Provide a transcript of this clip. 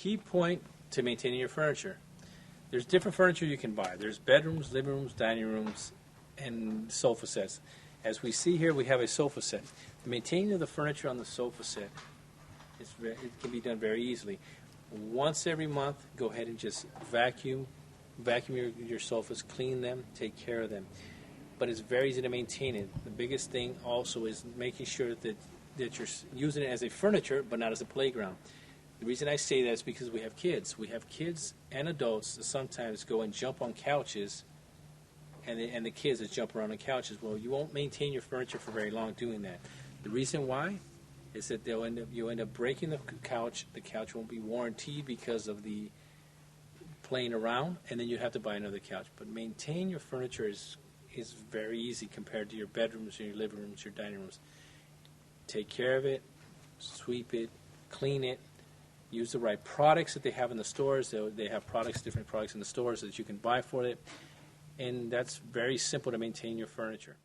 key point to maintaining your furniture. There's different furniture you can buy. There's bedrooms, living rooms, dining rooms, and sofa sets. As we see here, we have a sofa set. The maintaining of the furniture on the sofa set it can be done very easily. Once every month, go ahead and just vacuum your sofas, clean them, take care of them. But it's very easy to maintain it. The biggest thing also is making sure that you're using it as a furniture, but not as a playground. The reason I say that is because we have kids. We have kids and adults that sometimes go and jump on couches, and the kids that jump around on couches. Well, you won't maintain your furniture for very long doing that. The reason why is that you'll end up breaking the couch. The couch won't be warranted because of the playing around, and then you have to buy another couch. But maintain your furniture is very easy compared to your bedrooms, your living rooms, your dining rooms. Take care of it, sweep it, clean it. Use the right products that they have in the stores. They have different products in the stores that you can buy for it. And that's very simple to maintain your furniture.